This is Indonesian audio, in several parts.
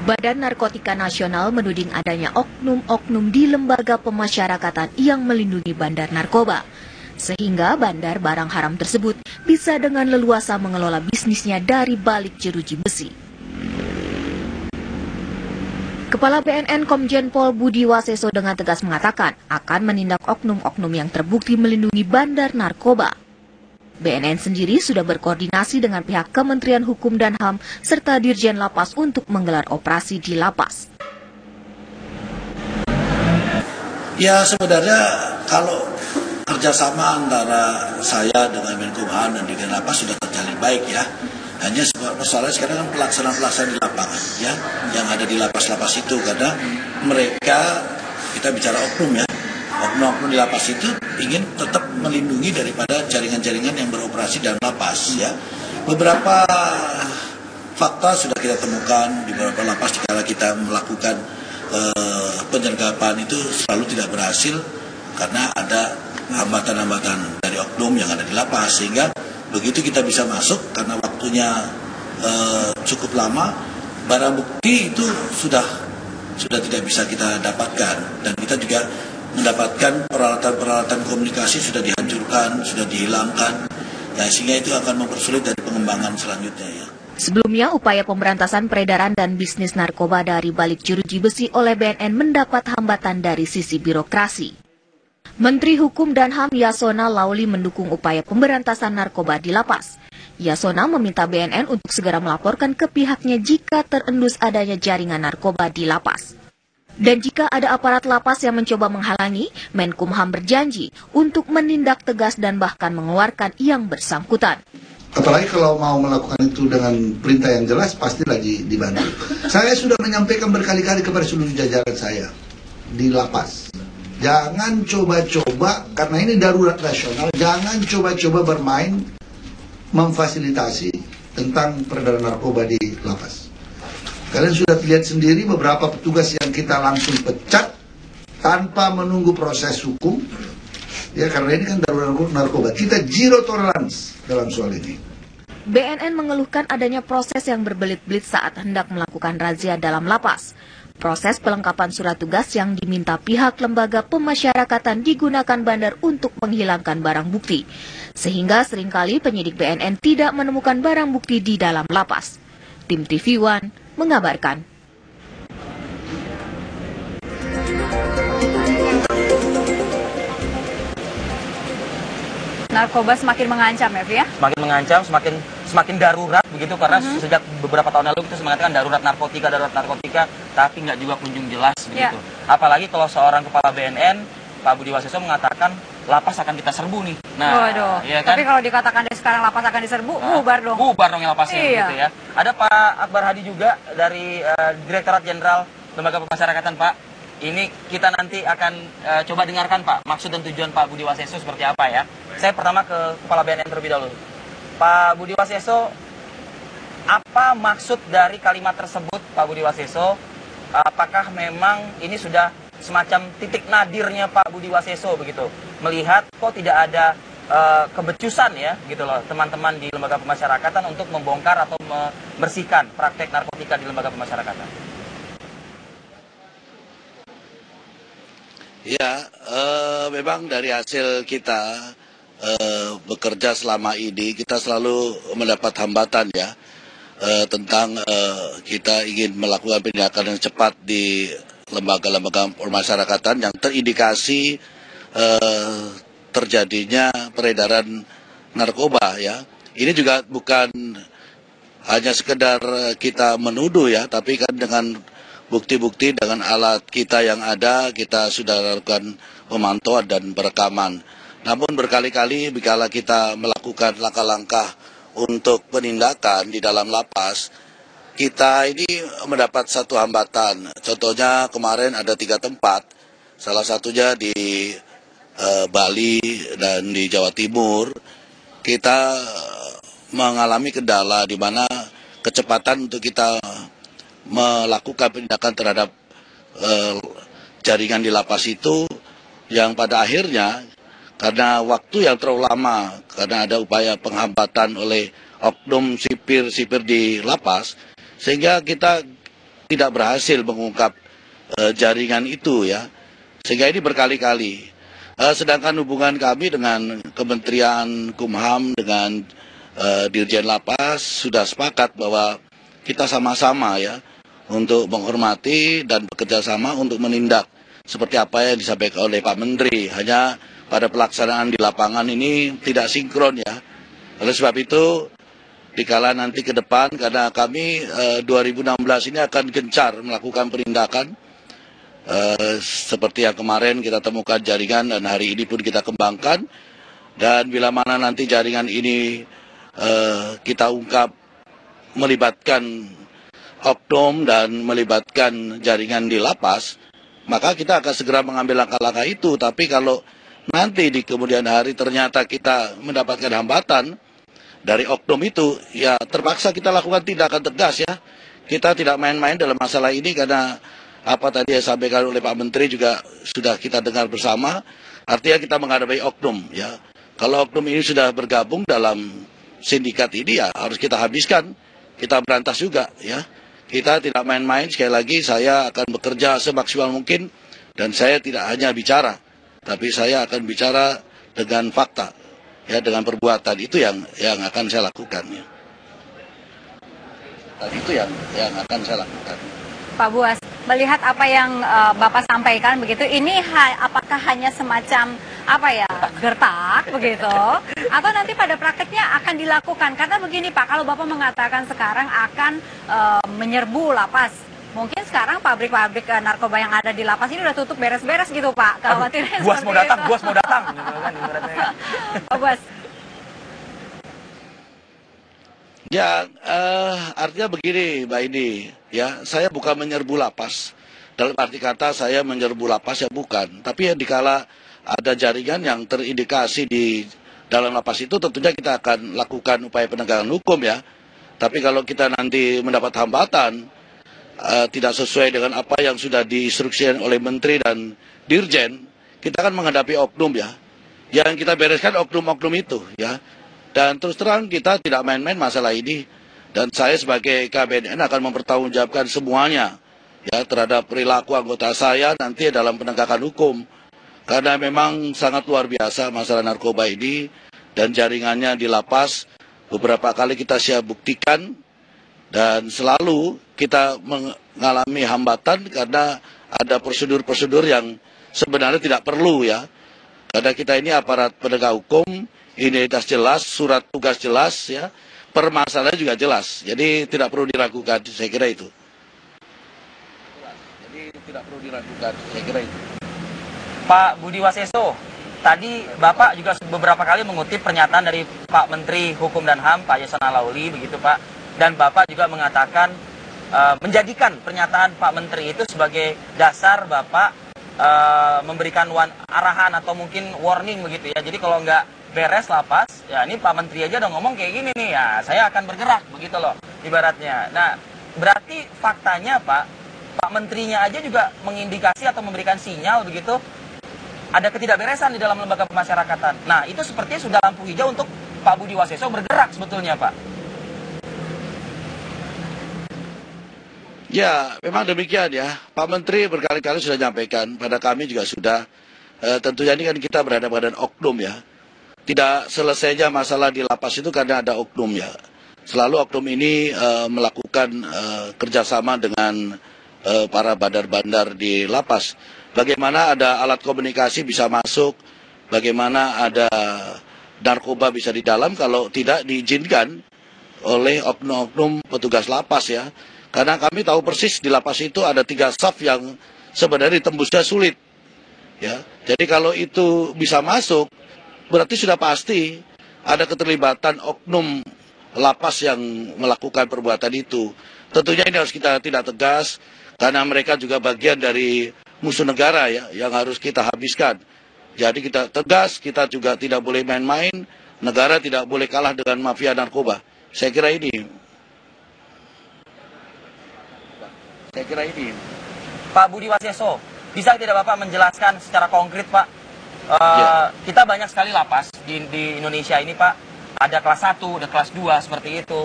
Badan Narkotika Nasional menuding adanya oknum-oknum di lembaga pemasyarakatan yang melindungi bandar narkoba, sehingga bandar barang haram tersebut bisa dengan leluasa mengelola bisnisnya dari balik jeruji besi. Kepala BNN Komjen Pol Budi Waseso dengan tegas mengatakan akan menindak oknum-oknum yang terbukti melindungi bandar narkoba. BNN sendiri sudah berkoordinasi dengan pihak Kementerian Hukum dan HAM serta Dirjen Lapas untuk menggelar operasi di lapas. Ya sebenarnya kalau kerjasama antara saya dengan Menkumham dan Dirjen Lapas sudah terjalin baik ya. Hanya persoalannya sekarang kan pelaksanaan di lapangan ya, yang ada di lapas-lapas itu, karena mereka, kita bicara oknum ya, oknum-oknum di lapas itu ingin tetap melindungi daripada jaringan-jaringan yang beroperasi dalam lapas ya. Beberapa fakta sudah kita temukan di beberapa lapas jika kita melakukan penyergapan itu selalu tidak berhasil karena ada hambatan-hambatan dari oknum yang ada di lapas, sehingga begitu kita bisa masuk karena waktunya cukup lama, barang bukti itu sudah tidak bisa kita dapatkan, dan kita juga mendapatkan peralatan-peralatan komunikasi sudah dihancurkan, sudah dihilangkan, ya, sehingga itu akan mempersulit dari pengembangan selanjutnya ya. Sebelumnya, upaya pemberantasan peredaran dan bisnis narkoba dari balik jeruji besi oleh BNN mendapat hambatan dari sisi birokrasi. Menteri Hukum dan HAM Yasona Lauli mendukung upaya pemberantasan narkoba di lapas. Yasona meminta BNN untuk segera melaporkan ke pihaknya jika terendus adanya jaringan narkoba di lapas. Dan jika ada aparat lapas yang mencoba menghalangi, Menkumham berjanji untuk menindak tegas dan bahkan mengeluarkan yang bersangkutan. Apalagi kalau mau melakukan itu dengan perintah yang jelas, pasti lagi dibantu. Saya sudah menyampaikan berkali-kali kepada seluruh jajaran saya di lapas. Jangan coba-coba, karena ini darurat nasional, jangan coba-coba bermain memfasilitasi tentang peredaran narkoba di lapas. Kalian sudah lihat sendiri beberapa petugas yang kita langsung pecat tanpa menunggu proses hukum. Ya, karena ini kan darurat narkoba. Kita zero tolerance dalam soal ini. BNN mengeluhkan adanya proses yang berbelit-belit saat hendak melakukan razia dalam lapas. Proses pelengkapan surat tugas yang diminta pihak lembaga pemasyarakatan digunakan bandar untuk menghilangkan barang bukti. Sehingga seringkali penyidik BNN tidak menemukan barang bukti di dalam lapas. Tim TV One mengabarkan. Narkoba semakin mengancam ya, Fia? Semakin mengancam, semakin darurat begitu, karena sejak beberapa tahun lalu kita mengatakan darurat narkotika, tapi nggak juga kunjung jelas begitu. Apalagi kalau seorang kepala BNN, Pak Budi Waseso mengatakan lapas akan kita serbu nih. Nah, waduh, ya kan? Tapi kalau dikatakan dari sekarang lapas akan diserbu, bubar dong. Bubar dong lapasnya gitu ya. Ada Pak Akbar Hadi juga dari Direktorat Jenderal Lembaga Pemasyarakatan, Pak. Ini kita nanti akan coba dengarkan Pak, maksud dan tujuan Pak Budi Waseso seperti apa ya. Saya pertama ke Kepala BNN terlebih dahulu. Pak Budi Waseso, apa maksud dari kalimat tersebut Pak Budi Waseso? Apakah memang ini sudah semacam titik nadirnya Pak Budi Waseso begitu? Melihat kok tidak ada kebecusan ya gitu loh teman-teman di lembaga pemasyarakatan untuk membongkar atau membersihkan praktek narkotika di lembaga pemasyarakatan. Ya, memang dari hasil kita bekerja selama ini, kita selalu mendapat hambatan ya, tentang kita ingin melakukan penindakan yang cepat di lembaga-lembaga pemasyarakatan yang terindikasi terjadinya peredaran narkoba ya. Ini juga bukan hanya sekedar kita menuduh ya, tapi kan dengan bukti-bukti, dengan alat kita yang ada, kita sudah lakukan pemantauan dan perekaman. Namun berkali-kali bila kita melakukan langkah-langkah untuk penindakan di dalam lapas, kita ini mendapat satu hambatan. Contohnya kemarin ada 3 tempat, salah satunya di Bali dan di Jawa Timur, kita mengalami kendala di mana kecepatan untuk kita melakukan penindakan terhadap jaringan di lapas itu yang pada akhirnya karena waktu yang terlalu lama, karena ada upaya penghambatan oleh oknum sipir di lapas, sehingga kita tidak berhasil mengungkap jaringan itu ya. Sehingga ini berkali-kali. Sedangkan hubungan kami dengan Kementerian Kumham, dengan Dirjen Lapas sudah sepakat bahwa kita sama-sama ya untuk menghormati dan bekerja sama untuk menindak seperti apa yang disampaikan oleh Pak Menteri. Hanya pada pelaksanaan di lapangan ini tidak sinkron ya. Oleh sebab itu, dikala nanti ke depan, karena kami 2016 ini akan gencar melakukan penindakan seperti yang kemarin kita temukan jaringan dan hari ini pun kita kembangkan. Dan bila mana nanti jaringan ini kita ungkap melibatkan oknum dan melibatkan jaringan di lapas, maka kita akan segera mengambil langkah-langkah itu. Tapi kalau nanti di kemudian hari ternyata kita mendapatkan hambatan dari oknum itu, ya terpaksa kita lakukan tindakan tegas ya. Kita tidak main-main dalam masalah ini karena apa tadi yang disampaikan oleh Pak Menteri juga sudah kita dengar bersama. Artinya kita menghadapi oknum ya. Kalau oknum ini sudah bergabung dalam sindikat ini ya harus kita habiskan, kita berantas juga ya. Kita tidak main-main, sekali lagi saya akan bekerja semaksimal mungkin dan saya tidak hanya bicara, tapi saya akan bicara dengan fakta ya, dengan perbuatan. Itu yang akan saya lakukan ya. Dan itu yang akan saya lakukan. Pak Buas, melihat apa yang Bapak sampaikan begitu, ini apakah hanya semacam apa ya, gertak begitu, atau nanti pada prakteknya akan dilakukan? Karena begini Pak, kalau Bapak mengatakan sekarang akan menyerbu lapas, mungkin sekarang pabrik-pabrik narkoba yang ada di lapas ini udah tutup beres-beres gitu Pak. Khawatirnya Buas mau datang, Buas mau datang. Pak Buas. Ya, artinya begini Mbak Ini, ya saya bukan menyerbu lapas. Dalam arti kata saya menyerbu lapas ya bukan. Tapi ya dikala ada jaringan yang terindikasi di dalam lapas itu tentunya kita akan lakukan upaya penegakan hukum ya. Tapi kalau kita nanti mendapat hambatan, tidak sesuai dengan apa yang sudah diinstruksikan oleh Menteri dan Dirjen, kita akan menghadapi oknum ya. Yang kita bereskan oknum-oknum itu ya. Dan terus terang kita tidak main-main masalah ini. Dan saya sebagai KBNN akan mempertanggungjawabkan semuanya ya terhadap perilaku anggota saya nanti dalam penegakan hukum. Karena memang sangat luar biasa masalah narkoba ini dan jaringannya di lapas. Beberapa kali kita siap buktikan dan selalu kita mengalami hambatan karena ada prosedur-prosedur yang sebenarnya tidak perlu ya. Karena kita ini aparat penegak hukum, identitas jelas, surat tugas jelas ya, permasalahannya juga jelas. Jadi tidak perlu diragukan, saya kira itu. Jadi tidak perlu diragukan, saya kira itu. Pak Budi Waseso, tadi Bapak juga beberapa kali mengutip pernyataan dari Pak Menteri Hukum dan HAM, Pak Yasona Laoly, begitu Pak. Dan Bapak juga mengatakan, menjadikan pernyataan Pak Menteri itu sebagai dasar Bapak memberikan arahan atau mungkin warning begitu ya. Jadi kalau nggak beres lapas, ya ini Pak Menteri aja udah ngomong kayak gini nih, ya saya akan bergerak begitu loh ibaratnya. Nah, berarti faktanya Pak Menterinya aja juga mengindikasi atau memberikan sinyal begitu ada ketidakberesan di dalam lembaga pemasyarakatan. Nah, itu sepertinya sudah lampu hijau untuk Pak Budi Waseso bergerak sebetulnya, Pak. Ya, memang demikian ya. Pak Menteri berkali-kali sudah menyampaikan, pada kami juga sudah. Tentunya ini kan kita berhadapan dengan oknum ya. Tidak selesainya masalah di lapas itu karena ada oknum ya. Selalu oknum ini melakukan kerjasama dengan para bandar-bandar di lapas. Bagaimana ada alat komunikasi bisa masuk, bagaimana ada narkoba bisa di dalam kalau tidak diizinkan oleh oknum-oknum petugas lapas ya. Karena kami tahu persis di lapas itu ada 3 saf yang sebenarnya ditembusnya sulit. Ya, jadi kalau itu bisa masuk, berarti sudah pasti ada keterlibatan oknum lapas yang melakukan perbuatan itu. Tentunya ini harus kita tidak tegas, karena mereka juga bagian dari musuh negara ya, yang harus kita habiskan. Jadi kita tegas, kita juga tidak boleh main-main, negara tidak boleh kalah dengan mafia narkoba. Saya kira ini. Pak Budi Waseso, bisa tidak Bapak menjelaskan secara konkret Pak? Kita banyak sekali lapas di Indonesia ini Pak. Ada kelas 1, ada kelas 2 seperti itu.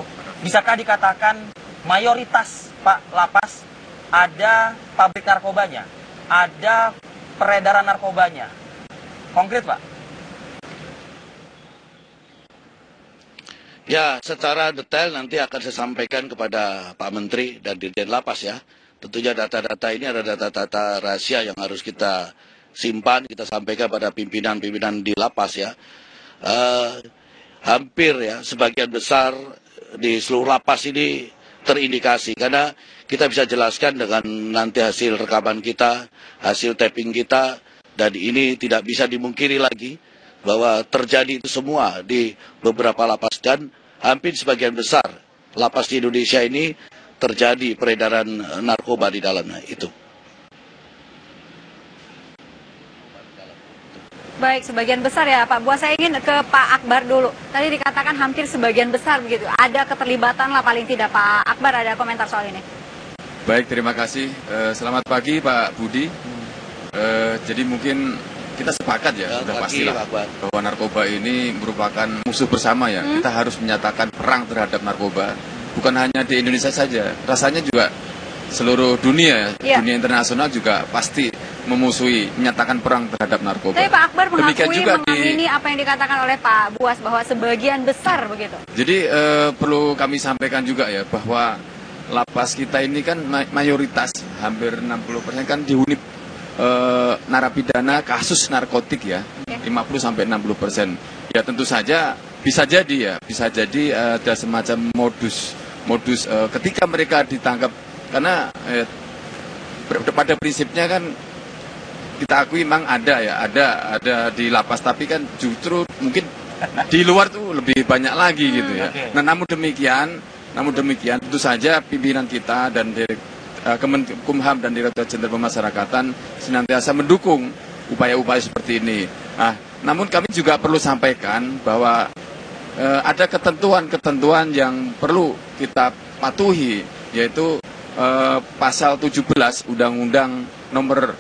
Bisakah dikatakan mayoritas Pak lapas ada pabrik narkobanya, ada peredaran narkobanya. Konkret, Pak? Ya, secara detail nanti akan saya sampaikan kepada Pak Menteri dan Dirjen Lapas ya. Tentunya data-data ini ada data-data rahasia yang harus kita simpan, kita sampaikan pada pimpinan-pimpinan di lapas ya. Hampir ya, sebagian besar di seluruh lapas ini terindikasi. Karena kita bisa jelaskan dengan nanti hasil rekaman kita, hasil tapping kita, dan ini tidak bisa dimungkiri lagi bahwa terjadi itu semua di beberapa lapas dan hampir sebagian besar lapas di Indonesia ini terjadi peredaran narkoba di dalamnya itu. Baik, sebagian besar ya Pak Buas. Saya ingin ke Pak Akbar dulu. Tadi dikatakan hampir sebagian besar begitu. Ada keterlibatan lah paling tidak. Pak Akbar ada komentar soal ini. Baik, terima kasih. Selamat pagi Pak Budi. Jadi mungkin kita sepakat ya, sudah pastilah bahwa narkoba ini merupakan musuh bersama ya. Kita harus menyatakan perang terhadap narkoba. Bukan hanya di Indonesia saja, rasanya juga seluruh dunia, dunia internasional juga pasti menyatakan perang terhadap narkoba. Tapi Pak Akbar mengakui, mengamini apa yang dikatakan oleh Pak Buas bahwa sebagian besar begitu. Jadi perlu kami sampaikan juga ya bahwa lapas kita ini kan mayoritas hampir 60% kan dihuni narapidana kasus narkotik ya, 50-60%. Ya tentu saja bisa jadi ada semacam modus ketika mereka ditangkap, karena pada prinsipnya kan kita akui memang ada di lapas, tapi kan justru mungkin di luar tuh lebih banyak lagi gitu ya. Nah namun demikian tentu saja pimpinan kita dan Kemenkumham dan Direktorat Jenderal Pemasyarakatan senantiasa mendukung upaya-upaya seperti ini. Nah, namun kami juga perlu sampaikan bahwa ada ketentuan-ketentuan yang perlu kita patuhi, yaitu pasal 17 Undang-Undang nomor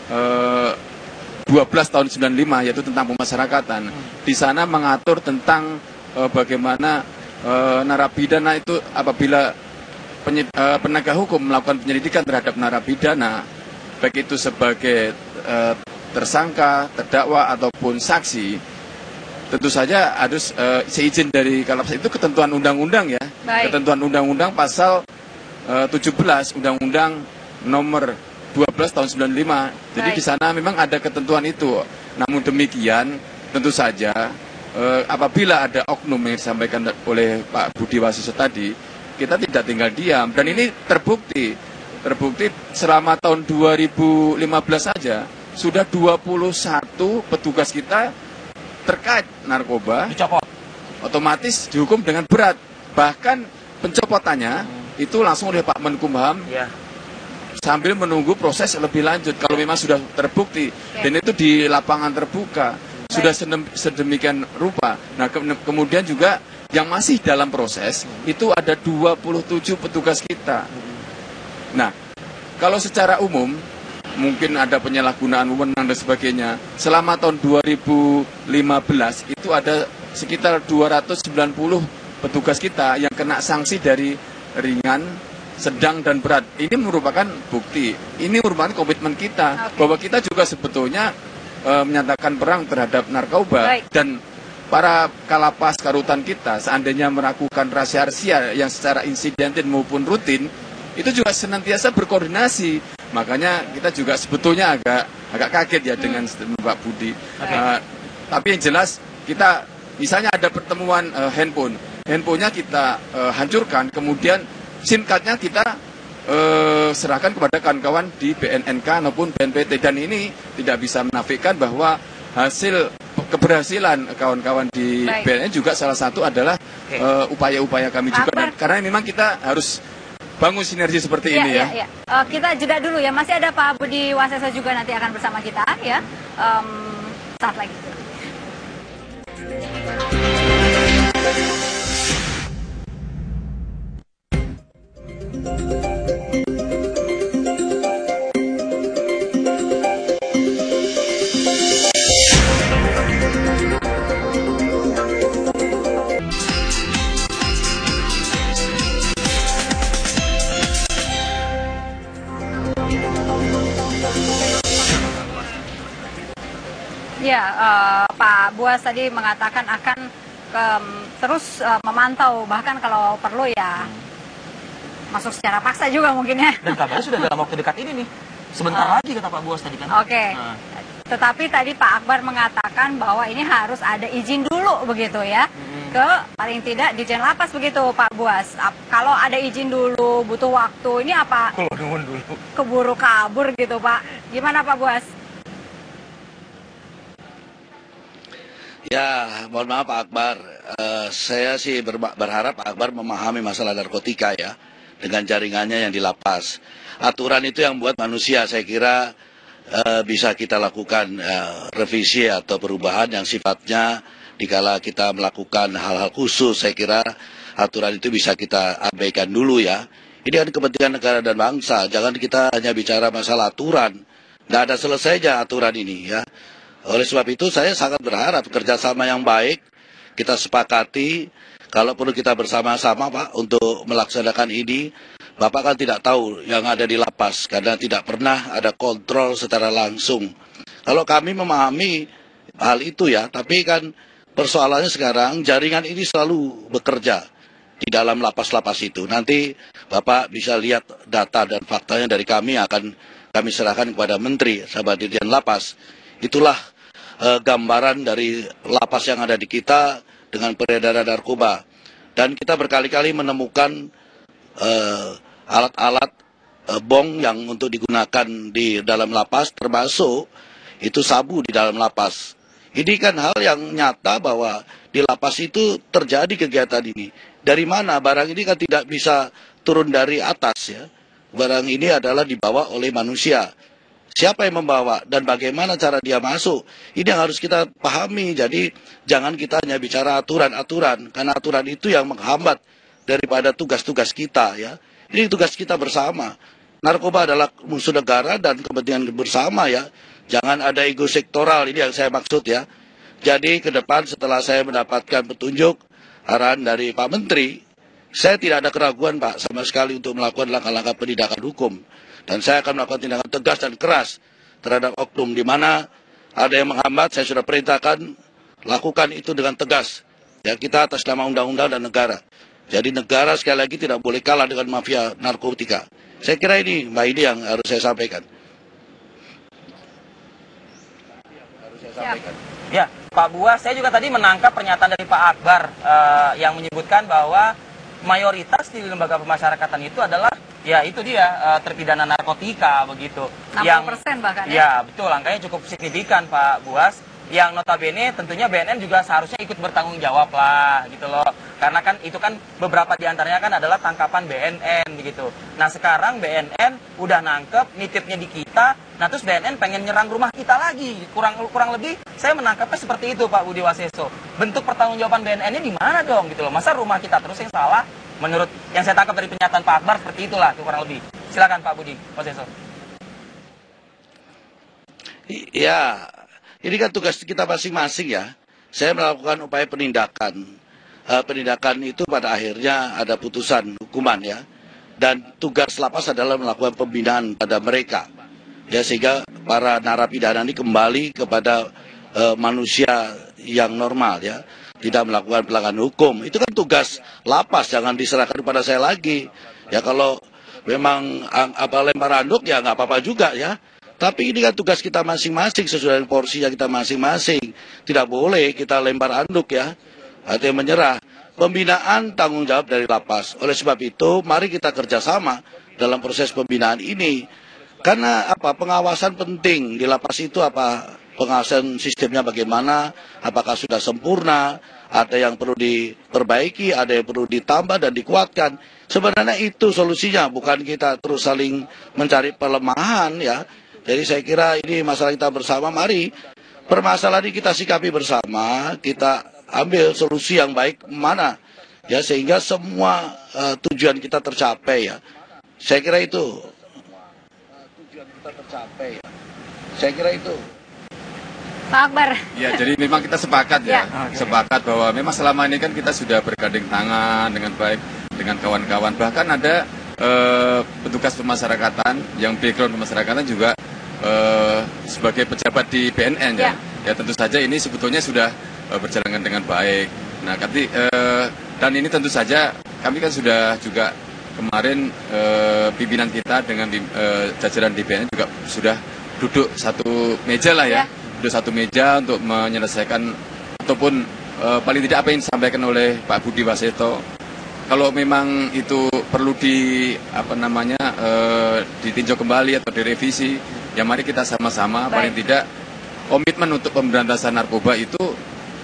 12 tahun 95, yaitu tentang pemasyarakatan. Di sana mengatur tentang bagaimana narapidana itu apabila penegak hukum melakukan penyelidikan terhadap narapidana, baik itu sebagai tersangka, terdakwa ataupun saksi, tentu saja harus seizin dari Kalapas. Itu ketentuan undang-undang ya. Baik. Ketentuan undang-undang pasal 17 Undang-Undang nomor 12 tahun 95. Jadi di sana memang ada ketentuan itu. Namun demikian tentu saja apabila ada oknum yang disampaikan oleh Pak Budi Waseso tadi, kita tidak tinggal diam. Dan ini terbukti selama tahun 2015 saja sudah 21 petugas kita terkait narkoba dicopot, otomatis dihukum dengan berat. Bahkan pencopotannya itu langsung oleh Pak Menkumham sambil menunggu proses lebih lanjut kalau memang sudah terbukti. Dan itu di lapangan terbuka sudah sedemikian rupa. Nah kemudian juga yang masih dalam proses itu ada 27 petugas kita. Nah kalau secara umum mungkin ada penyalahgunaan wewenang dan sebagainya. Selama tahun 2015 itu ada sekitar 290 petugas kita yang kena sanksi dari ringan, sedang, dan berat. Ini merupakan bukti, ini merupakan komitmen kita bahwa kita juga sebetulnya menyatakan perang terhadap narkoba. Dan para Kalapas Karutan kita seandainya melakukan rahasia yang secara insidental maupun rutin, itu juga senantiasa berkoordinasi. Makanya kita juga sebetulnya agak kaget ya dengan Pak Budi. Tapi yang jelas kita misalnya ada pertemuan handphonenya kita hancurkan, kemudian SIM cardnya kita serahkan kepada kawan-kawan di BNNK maupun BNPT. Dan ini tidak bisa menafikan bahwa hasil keberhasilan kawan-kawan di BNN juga salah satu adalah upaya-upaya kami juga. Karena memang kita harus bangun sinergi seperti ini ya. Kita jeda dulu ya. Masih ada Pak Budi Waseso juga nanti akan bersama kita ya. Saat lagi. Ya, Pak Buas tadi mengatakan akan terus memantau, bahkan kalau perlu ya masuk secara paksa juga mungkin ya. Dan kabarnya sudah dalam waktu dekat ini nih. Sebentar lagi kata Pak Buas tadi kan. Oke. Tetapi tadi Pak Akbar mengatakan bahwa ini harus ada izin dulu begitu ya. Ke paling tidak Dirjen Lapas begitu Pak Buas. Kalau ada izin dulu butuh waktu, ini apa? Nuwun dulu. Keburu kabur gitu Pak. Gimana Pak Buas? Ya, mohon maaf Pak Akbar. Saya sih berharap Pak Akbar memahami masalah narkotika ya, dengan jaringannya yang di lapas. Aturan itu yang buat manusia, saya kira bisa kita lakukan revisi atau perubahan yang sifatnya dikala kita melakukan hal-hal khusus. Saya kira aturan itu bisa kita abaikan dulu ya. Ini kan kepentingan negara dan bangsa, jangan kita hanya bicara masalah aturan. Nggak ada selesainya aturan ini ya. Oleh sebab itu saya sangat berharap kerjasama yang baik kita sepakati. Kalau perlu kita bersama-sama Pak untuk melaksanakan ini. Bapak kan tidak tahu yang ada di lapas karena tidak pernah ada kontrol secara langsung. Kalau kami memahami hal itu ya, tapi kan persoalannya sekarang jaringan ini selalu bekerja di dalam lapas-lapas itu. Nanti Bapak bisa lihat data dan faktanya dari kami akan kami serahkan kepada Menteri sahabat Dirjen Lapas. Itulah gambaran dari lapas yang ada di kita dengan peredaran narkoba. Dan kita berkali-kali menemukan alat-alat bong yang untuk digunakan di dalam lapas, termasuk itu sabu di dalam lapas. Ini kan hal yang nyata bahwa di lapas itu terjadi kegiatan ini. Dari mana? Barang ini kan tidak bisa turun dari atas ya. Barang ini adalah dibawa oleh manusia. Siapa yang membawa dan bagaimana cara dia masuk? Ini yang harus kita pahami. Jadi jangan kita hanya bicara aturan-aturan, karena aturan itu yang menghambat daripada tugas-tugas kita ya. Ini tugas kita bersama. Narkoba adalah musuh negara dan kepentingan bersama ya. Jangan ada ego sektoral, ini yang saya maksud ya. Jadi ke depan setelah saya mendapatkan petunjuk arahan dari Pak Menteri, saya tidak ada keraguan Pak sama sekali untuk melakukan langkah-langkah penindakan hukum. Dan saya akan melakukan tindakan tegas dan keras terhadap oknum di mana ada yang menghambat. Saya sudah perintahkan lakukan itu dengan tegas. Ya, kita atas nama undang-undang dan negara. Jadi negara sekali lagi tidak boleh kalah dengan mafia narkotika. Saya kira ini Mbak Idi yang harus saya sampaikan. Ya, Pak Buas, saya juga tadi menangkap pernyataan dari Pak Akbar yang menyebutkan bahwa mayoritas di lembaga pemasyarakatan itu adalah ya itu dia terpidana narkotika begitu. 60% bahkan ya? Ya, betul, angkanya cukup signifikan Pak Buas. Yang notabene tentunya BNN juga seharusnya ikut bertanggung jawab lah gitu loh. Karena kan itu kan beberapa diantaranya kan adalah tangkapan BNN begitu. Nah sekarang BNN udah nangkep, nitipnya di kita. Nah terus BNN pengen nyerang rumah kita lagi. Kurang lebih saya menangkapnya seperti itu Pak Budi Waseso. Bentuk pertanggungjawaban BNN-nya di mana dong gitu loh. Masa rumah kita terus yang salah? Menurut yang saya tangkap dari pernyataan Pak Akbar seperti itulah kurang lebih. Silakan Pak Budi Waseso. Ya, ini kan tugas kita masing-masing ya. Saya melakukan upaya penindakan. Penindakan itu pada akhirnya ada putusan hukuman ya. Dan tugas lapas adalah melakukan pembinaan pada mereka. Ya, sehingga para narapidana ini kembali kepada manusia yang normal ya. Tidak melakukan pelanggaran hukum. Itu kan tugas lapas, jangan diserahkan kepada saya lagi. Ya kalau memang lempar handuk ya nggak apa-apa juga ya. Tapi ini kan tugas kita masing-masing sesuai dengan porsinya kita masing-masing. Tidak boleh kita lempar anduk ya. Artinya menyerah. Pembinaan tanggung jawab dari lapas. Oleh sebab itu, mari kita kerjasama dalam proses pembinaan ini. Karena apa? Pengawasan penting di lapas itu apa? Pengawasan sistemnya bagaimana? Apakah sudah sempurna? Ada yang perlu diperbaiki, ada yang perlu ditambah dan dikuatkan. Sebenarnya itu solusinya, bukan kita terus saling mencari pelemahan ya. Jadi saya kira ini masalah kita bersama, mari permasalahan ini kita sikapi bersama, kita ambil solusi yang baik mana ya sehingga semua tujuan kita tercapai ya. Saya kira itu. Tujuan kita tercapai ya. Saya kira itu. Pak Akbar. Ya, jadi memang kita sepakat ya. Sepakat bahwa memang selama ini kan kita sudah bergandeng tangan dengan baik dengan kawan-kawan. Bahkan ada petugas pemasyarakatan yang background pemasyarakatan juga sebagai pejabat di BNN ya. ya tentu saja ini sebetulnya sudah berjalan dengan baik. Nah, dan ini tentu saja kami kan sudah juga kemarin pimpinan kita dengan jajaran di BNN juga sudah duduk satu meja lah ya, duduk satu meja untuk menyelesaikan ataupun paling tidak apa yang disampaikan oleh Pak Budi Waseso. Kalau memang itu perlu ditinjau kembali atau direvisi, ya mari kita sama-sama paling tidak komitmen untuk pemberantasan narkoba itu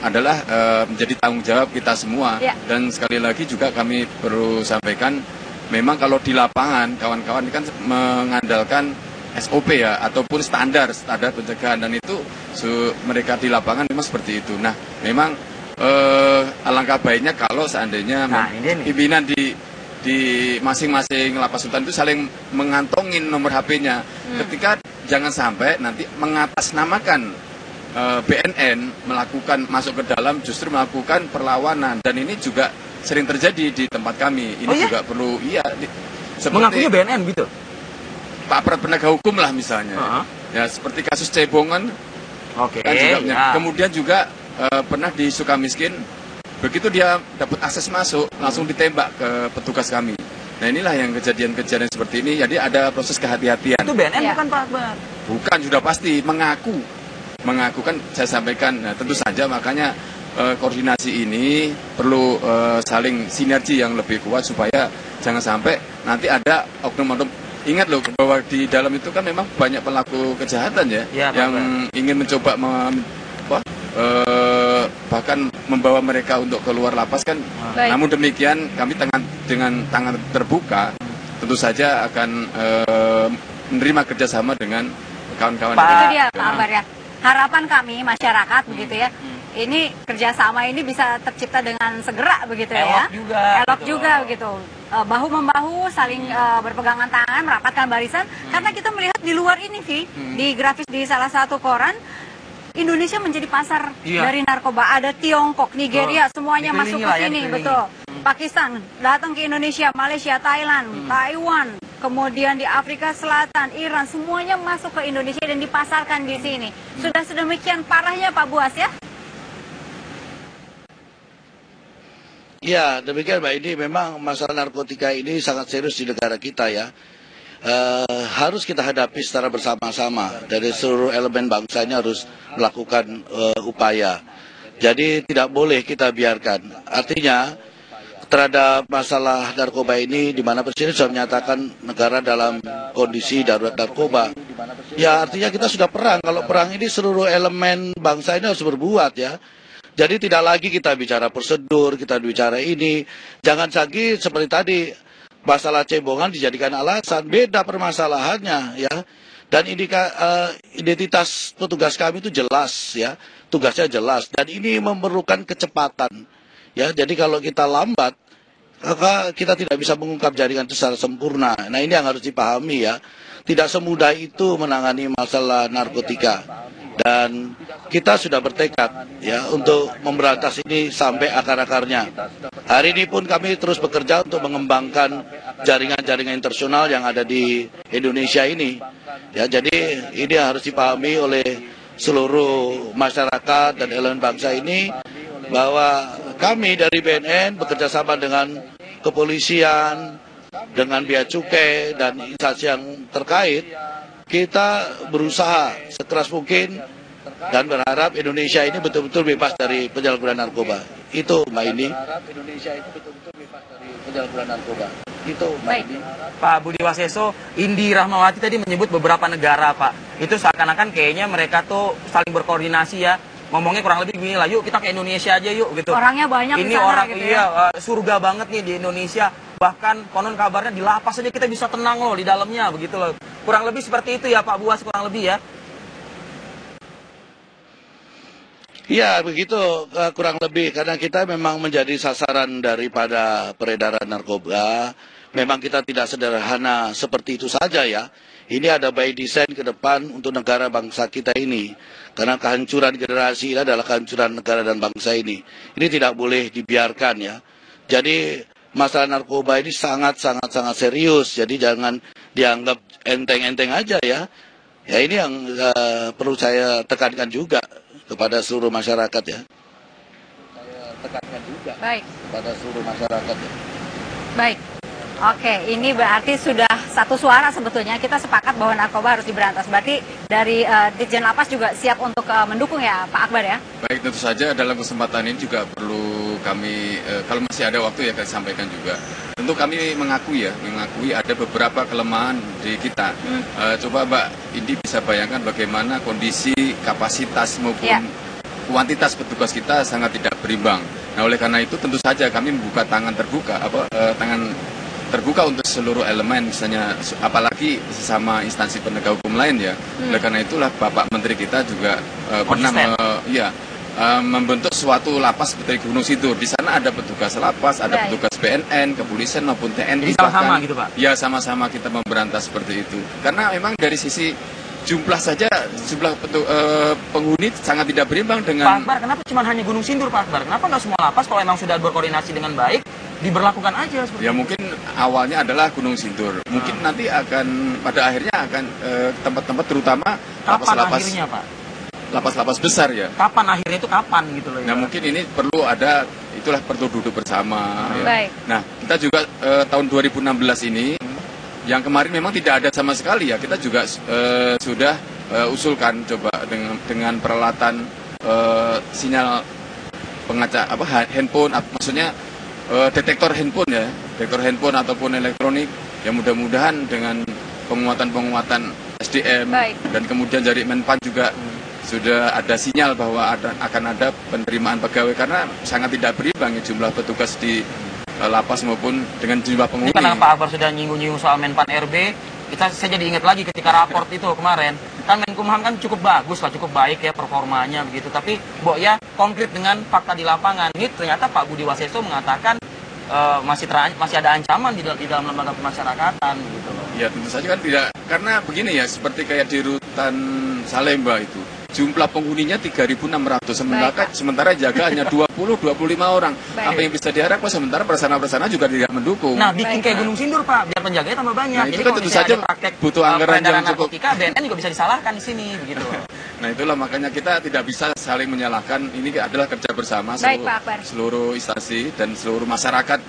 adalah menjadi tanggung jawab kita semua. Dan sekali lagi juga kami perlu sampaikan, memang kalau di lapangan kawan-kawan kan mengandalkan SOP ya, ataupun standar pencegahan, dan itu mereka di lapangan memang seperti itu. Nah, memang alangkah baiknya kalau seandainya pimpinan di masing-masing lapas sultan itu saling mengantongin nomor HP-nya. Ketika jangan sampai nanti mengatasnamakan BNN masuk ke dalam justru melakukan perlawanan, dan ini juga sering terjadi di tempat kami. Ini juga perlu mengakunya BNN gitu. Pak aparat penegak hukum lah misalnya. Ya seperti kasus cebongan. Kemudian juga pernah di Sukamiskin, begitu dia dapat akses masuk langsung ditembak ke petugas kami. Nah, inilah yang kejadian-kejadian seperti ini. Jadi ada proses kehati-hatian. Itu BNN bukan Pak Akbar? Bukan, sudah pasti mengaku kan saya sampaikan. Nah, tentu saja makanya koordinasi ini perlu saling sinergi yang lebih kuat supaya jangan sampai nanti ada oknum-oknum. Ingat loh bahwa di dalam itu kan memang banyak pelaku kejahatan ya yang ingin mencoba bahkan membawa mereka untuk keluar lapas kan. Namun demikian kami dengan tangan terbuka tentu saja akan menerima kerjasama dengan kawan-kawan. Itu dia Pak Akbar ya. Harapan kami masyarakat begitu ya. Ini kerjasama ini bisa tercipta dengan segera begitu ya. Elok juga begitu. Bahu membahu, saling berpegangan tangan, merapatkan barisan. Karena kita melihat di luar ini sih, di grafis di salah satu koran, Indonesia menjadi pasar dari narkoba. Ada Tiongkok, Nigeria, semuanya masuk ke sini, betul. Pakistan datang ke Indonesia, Malaysia, Thailand, Taiwan, kemudian di Afrika Selatan, Iran, semuanya masuk ke Indonesia dan dipasarkan di sini. Sudah sedemikian parahnya Pak Buas ya? Ya, demikian Mbak. Ini memang masalah narkotika ini sangat serius di negara kita ya. Harus kita hadapi secara bersama-sama. Dari seluruh elemen bangsa ini harus melakukan upaya. Jadi tidak boleh kita biarkan. Artinya terhadap masalah narkoba ini, di mana Presiden sudah menyatakan negara dalam kondisi darurat narkoba. Ya artinya kita sudah perang. Kalau perang ini seluruh elemen bangsa ini harus berbuat ya. Jadi tidak lagi kita bicara prosedur, kita bicara ini. Jangan lagi seperti tadi, masalah cebongan dijadikan alasan. Beda permasalahannya ya. Dan identitas petugas kami itu jelas ya. Tugasnya jelas. Dan ini memerlukan kecepatan. Ya, jadi kalau kita lambat, maka kita tidak bisa mengungkap jaringan itu secara sempurna. Nah ini yang harus dipahami ya. Tidak semudah itu menangani masalah narkotika. Dan kita sudah bertekad ya untuk memberantas ini sampai akar-akarnya. Hari ini pun kami terus bekerja untuk mengembangkan jaringan-jaringan internasional yang ada di Indonesia ini. Ya, jadi ini harus dipahami oleh seluruh masyarakat dan elemen bangsa ini bahwa kami dari BNN bekerja sama dengan kepolisian, dengan bea cukai dan instansi yang terkait. Kita berusaha sekeras mungkin dan berharap Indonesia ini betul-betul bebas dari penyalahgunaan narkoba. Itu Mbak ini. Itu Mbak ini. Pak Budi Waseso, Indi Rahmawati tadi menyebut beberapa negara Pak. Itu seakan-akan kayaknya mereka tuh saling berkoordinasi ya. Ngomongnya kurang lebih gini lah, yuk kita ke Indonesia aja yuk gitu. Orangnya banyak ini di sana, orang gitu ya. Surga banget nih di Indonesia. Bahkan konon kabarnya di lapas aja kita bisa tenang loh di dalamnya begitu loh. Kurang lebih seperti itu ya Pak Buas, kurang lebih ya. Ya begitu kurang lebih, karena kita memang menjadi sasaran daripada peredaran narkoba. Memang kita tidak sederhana seperti itu saja ya. Ini ada by design ke depan untuk negara bangsa kita ini. Karena kehancuran generasi ini adalah kehancuran negara dan bangsa ini. Ini tidak boleh dibiarkan ya. Jadi masalah narkoba ini sangat serius. Jadi jangan dianggap enteng-enteng aja ya. Ya ini yang perlu saya tekankan juga. kepada seluruh masyarakat ya. Saya tekankan juga kepada seluruh masyarakat ya. Baik. Oke, ini berarti sudah satu suara sebetulnya kita sepakat bahwa narkoba harus diberantas. Berarti dari Ditjen Lapas juga siap untuk mendukung ya Pak Akbar ya? Baik, tentu saja dalam kesempatan ini juga perlu kami, kalau masih ada waktu ya kami sampaikan juga. Tentu kami mengakui ada beberapa kelemahan di kita. Coba Mbak Indi bisa bayangkan bagaimana kondisi kapasitas maupun kuantitas petugas kita sangat tidak berimbang. Nah oleh karena itu tentu saja kami membuka tangan terbuka, terbuka untuk seluruh elemen, misalnya apalagi sesama instansi penegak hukum lain ya. Oleh karena itulah Bapak Menteri kita juga pernah membentuk suatu lapas seperti Gunung Sindur. Di sana ada petugas lapas, ada petugas BNN, kepolisian maupun TNI. Jadi sama-sama gitu Pak? Ya sama-sama kita memberantas seperti itu. Karena memang dari sisi jumlah saja, jumlah penghuni sangat tidak berimbang dengan... Pak Akbar, kenapa cuma hanya Gunung Sindur Pak Akbar? Kenapa nggak semua lapas kalau memang sudah berkoordinasi dengan baik, diberlakukan aja seperti ya itu? Mungkin awalnya adalah Gunung Sindur. Mungkin nanti akan, pada akhirnya akan tempat-tempat terutama lapas-lapas... akhirnya Pak? Lapas-lapas besar ya. Kapan akhirnya itu kapan gitu loh ya? Nah mungkin ini perlu ada, itulah perlu duduk bersama ya. Baik. Nah kita juga tahun 2016 ini, yang kemarin memang tidak ada sama sekali ya, kita juga sudah usulkan coba dengan peralatan sinyal pengacak handphone, maksudnya detektor handphone ya, detektor handphone ataupun elektronik, yang mudah-mudahan dengan penguatan SDM dan kemudian dari Menpan juga sudah ada sinyal bahwa akan ada penerimaan pegawai, karena sangat tidak berimbang ya, jumlah petugas di lapas maupun dengan jumlah penghuni. Ini karena Pak Akbar sudah nyinggung-nyinggung soal Menpan RB, saya jadi ingat lagi ketika raport itu kemarin, kan Menkumham kan cukup bagus lah, cukup baik ya performanya begitu, tapi ya konkret dengan fakta di lapangan. Ini ternyata Pak Budi Waseso mengatakan masih ada ancaman di dalam lembaga pemasyarakatan gitu loh. Ya tentu saja kan tidak, karena begini ya, seperti kayak di rutan Salemba itu, jumlah penghuninya 3.600, sementara jaga hanya 20-25 orang. Apa yang bisa diharapkan, sementara persana-persana juga tidak mendukung. Nah, bikin kayak Gunung Sindur Pak, biar penjaganya tambah banyak. Nah, itu kan tentu saja butuh anggaran yang cukup. Narkotika, BNN juga bisa disalahkan di sini begitu. Nah, itulah makanya kita tidak bisa saling menyalahkan. Ini adalah kerja bersama seluruh instansi dan seluruh masyarakat.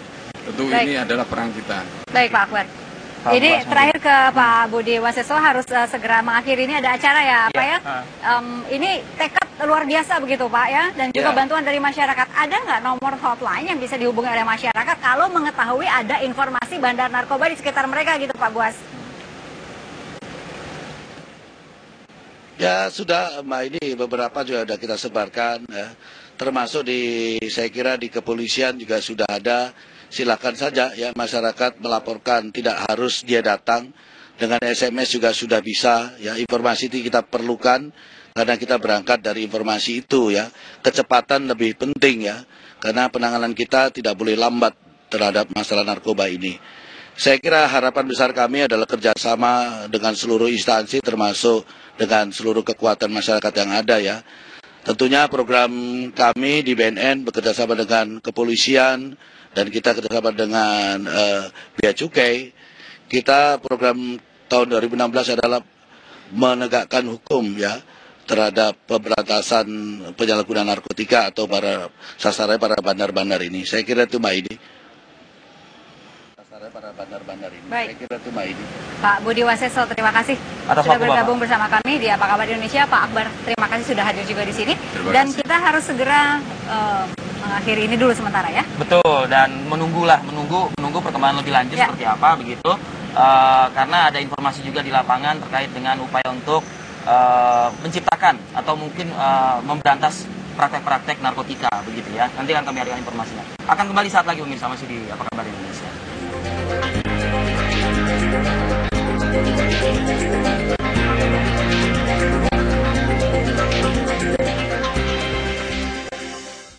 Tentu ini adalah peran kita. Baik Pak Akbar. Ini terakhir ke Pak Budi Waseso, harus segera mengakhiri, ini ada acara ya Pak ya. Ini tekad luar biasa begitu Pak ya, dan juga bantuan dari masyarakat. Ada nggak nomor hotline yang bisa dihubungi oleh masyarakat kalau mengetahui ada informasi bandar narkoba di sekitar mereka gitu Pak Buas? Ya sudah Mbak, ini beberapa juga sudah kita sebarkan ya. Termasuk saya kira di kepolisian juga sudah ada. Silakan saja ya masyarakat melaporkan, tidak harus dia datang, dengan SMS juga sudah bisa ya. Informasi itu kita perlukan karena kita berangkat dari informasi itu ya. Kecepatan lebih penting ya, karena penanganan kita tidak boleh lambat terhadap masalah narkoba ini. Saya kira harapan besar kami adalah kerjasama dengan seluruh instansi, termasuk dengan seluruh kekuatan masyarakat yang ada ya. Tentunya program kami di BNN bekerjasama dengan kepolisian, dan kita kerjasama dengan Bea Cukai. Kita program tahun 2016 adalah menegakkan hukum ya terhadap pemberantasan penyalahgunaan narkotika atau para sasaran para bandar-bandar ini. Saya kira itu Mbak Idi. Sasaran para bandar-bandar ini. Saya kira itu Mbak Idi. Pak Budi Waseso, terima kasih sudah bergabung bersama kami di Apa Kabar Indonesia. Pak Akbar, terima kasih sudah hadir juga di sini. Dan kita harus segera mengakhiri ini dulu sementara ya. Betul, dan menunggu perkembangan lebih lanjut seperti apa begitu. Karena ada informasi juga di lapangan terkait dengan upaya untuk menciptakan atau mungkin memberantas praktek-praktek narkotika begitu ya. Nanti akan kami hadirkan informasinya. Akan kembali saat lagi pemirsa, masih di Apa Kabar Indonesia.